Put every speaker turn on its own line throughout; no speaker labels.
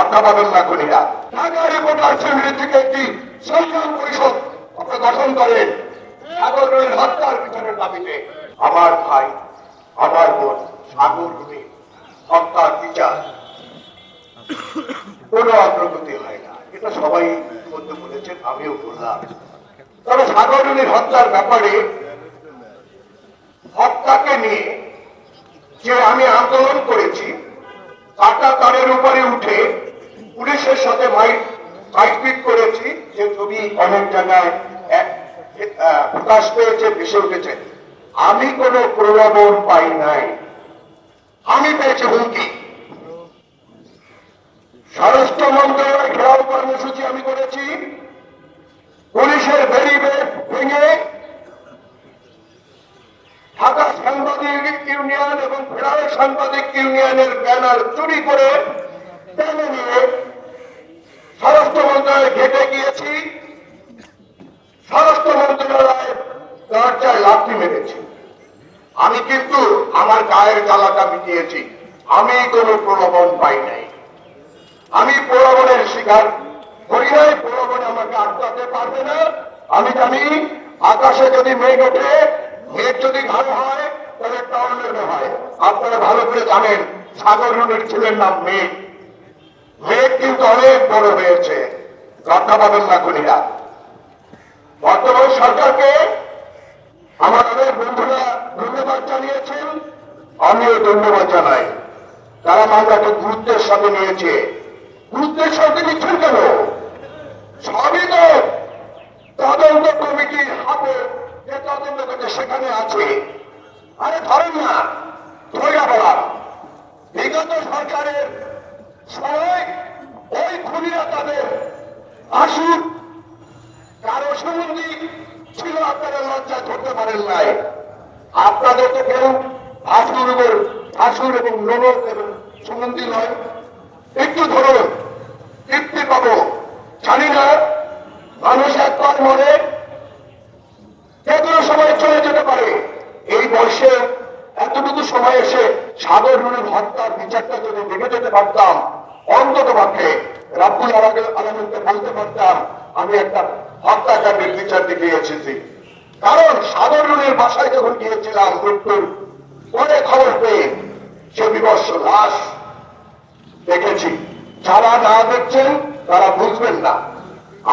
কথা পাবেন না খুনিরা। ঢাকা রিপোর্টার ফ্যামিলি থেকে একটি সংগ্রাম পরিষদ আপনারা গঠন করেন সাগর রুনির হত্যার বিচারের দাবিতে। আমার ভাই আমার বোন সাগর রুনি হত্যার বিচার কোনো অগ্রগতি হয় না, এটা সবাই মধ্যে বলেছেন, আমিও বললাম। তবে সাগর রুনির হত্যার ব্যাপারে হত্যাকে নিয়ে যে আমি আন্দোলন করেছি, কাটা তারের উপরে উঠে পুলিশের সাথে মাইটপিট করেছি, যে ছবি অনেক জায়গায় প্রকাশ পেয়েছে, ভেসে উঠেছে। আমি কোনো প্রলোভন পাই নাই, আমি পেয়েছি হুমকি। স্বরাষ্ট্র মন্ত্রণালয় ঘেরাও কর্মসূচি আমি করেছি, পুলিশের ব্যারিকেড ভেঙে ঢাকা সাংবাদিক ইউনিয়ন এবং ফেডারেল সাংবাদিক ইউনিয়নের ব্যানার চুরি করে টেনে নিয়ে স্বরাষ্ট্র মন্ত্রণালয়ে ঘেটে গিয়েছি, স্বরাষ্ট্র মন্ত্রণালয়ের দরজায় লাথি মেরেছি। আমি কিন্তু আমার গায়ের জ্বালাটা মিটিয়েছি, আমি কোনো প্রলোভন পাই নাই, আমি প্রলোভনের শিকার করি নাই, প্রলোভন আমাকে আটকাতে পারবে না। আমি জানি আকাশে যদি মেঘ ওঠে, মেঘ যদি ভালো হয় তাহলে টর্নেডো হয়। আপনারা ভালো করে জানেন সাগর রুনির ছেলের নাম মেঘ। মেঘ কিন্তু অনেক বড় হয়েছে, কথা পাবেন না খুনিরা। বর্তমান সরকারকে আমার অনেক বন্ধুরা ধন্যবাদ জানিয়েছেন, আমিও ধন্যবাদ জানাই। তারা মামলাকে গুরুত্বের সাথে নিয়েছে। গুরুত্বের সাথে নিচ্ছেন কেন? সবই তো তদন্ত কমিটির হাতে যে তদন্ত করতে সেখানে আছে। আরে ধরেন না, ধৈর্য বলা বিগত সরকারের সময় ওই খুনিরা তাদের আসুক কারো সম্বন্ধী ছিল, আপনারা লজ্জা ধরতে পারেন নাই। আপনাদের তো কেউ ভাসুর এবং ননদ এবং সম্বন্ধী নয়। একটু ধরুন, তৃপ্তি পাবো। জানি না মানুষ একবার মনে যে কোনো সময় চলে যেতে পারে। এই বয়সে এতটুকু সময় এসে সাগর রুনির হত্যার বিচারটা যদি দেখে যেতে পারতাম, অন্তত পক্ষে রাব্বুল আলামিনকে বলতে পারতাম আমি একটা হত্যাকাণ্ডের বিচার দেখে এসেছি। কারণ সাগর রুনির বাসায় যখন গিয়েছিলাম মৃত্যুর পরে খবর পেয়ে সে বিবর্ষ লাশ দেখেছি। যারা না দেখছেন তারা বুঝবেন না।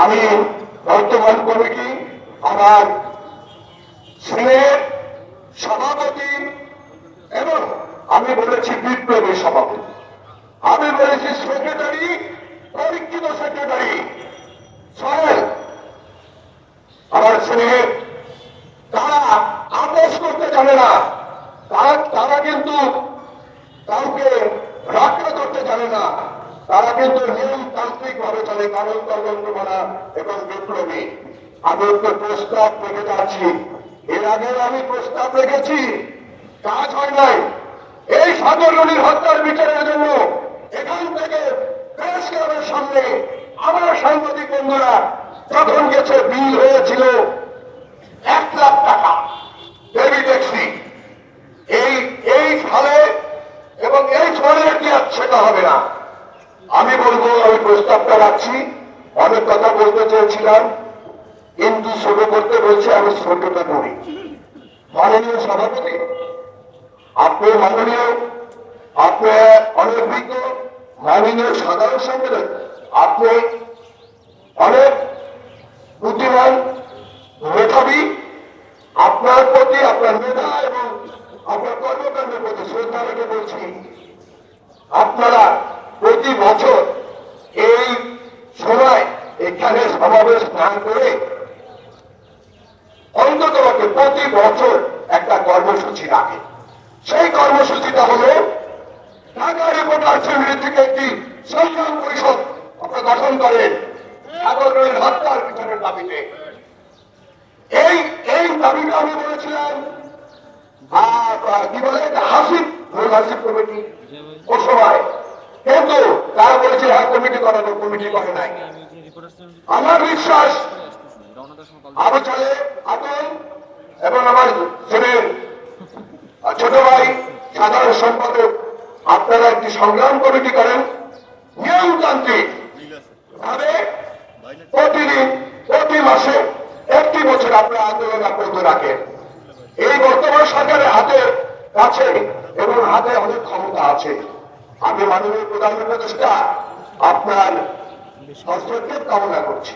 আমি বর্তমান কমিটি, আমার সিনেট সভাপতি এবং আমি বলেছি বিপ্লবী সভাপতি, আমি বলেছি সেক্রেটারি, পরীক্ষিত সেক্রেটারি সহেল, আমার সিনেট, তারা আপোষ করতে জানে না। তারা কিন্তু কাউকে রক্ষা করতে জানে না। তারা কিন্তু নিয়মতান্ত্রিক ভাবে চলে, কারণ তদন্ত করা এবং বিপ্লবী। আমি একটু প্রস্তাব রেখে যাচ্ছি, এর আগে আমি প্রস্তাব রেখেছি, কাজ হয় নাই। এই সাগর রুনির হত্যার বিচারের জন্য এখান থেকে প্রেস ক্লাবের সামনে আমার সাংবাদিক বন্ধুরা যখন গেছে, বিল হয়েছিল 1 লাখ টাকা দেবী ট্যাক্সি। এই ফলে এবং এই ফলে কি আর সেটা হবে না। আমি বলবো, আমি প্রস্তাবটা রাখছি। অনেক কথা বলতে চেয়েছিলাম কিন্তু ছোট করতে বলছি, আমি ছোটটা করি। মাননীয় সভাপতি, আপনি মাননীয়, আপনি অনেক বিজ্ঞ, মাননীয় সাধারণ সম্পাদক, আপনি অনেক বুদ্ধিমান, মেধাবী। আপনার প্রতি, আপনার মেধা এবং আপনার কর্মকাণ্ডের প্রতি শ্রদ্ধা রেখে বলছি, আপনারা প্রতি বছর এই সময় এখানে সমাবেশ না করে অন্তত প্রতি বছর একটা কর্মসূচি রাখে। সেই কর্মসূচিটা হলো ঢাকা রিপোর্টার ফ্যামিলি থেকে একটি সংগ্রাম পরিষদ আপনারা গঠন করেন সাগর রুনির হত্যার বিচারের দাবিতে। এই দাবিটা আমি বলেছিলাম কি বলে হাসিব কমিটি ও সময়, কিন্তু তারা বলেছে হ্যাঁ কমিটি করানো, কমিটি করে নাই। আমার বিশ্বাস আবু চালে আতন এবং আমার ছেলের ছোট ভাই সাধারণ সম্পাদক, আপনারা একটি সংগ্রাম কমিটি করেন, নিয়মতান্ত্রিক ভাবে প্রতিদিন প্রতি মাসে একটি বছর আপনারা আন্দোলন অব্যাহত রাখেন। এই বর্তমান সরকারের হাতে কাছে এবং হাতে অনেক ক্ষমতা আছে। আমি মাননীয় প্রধান উপদেষ্টা আপনার হস্তক্ষেপ কামনা করছি।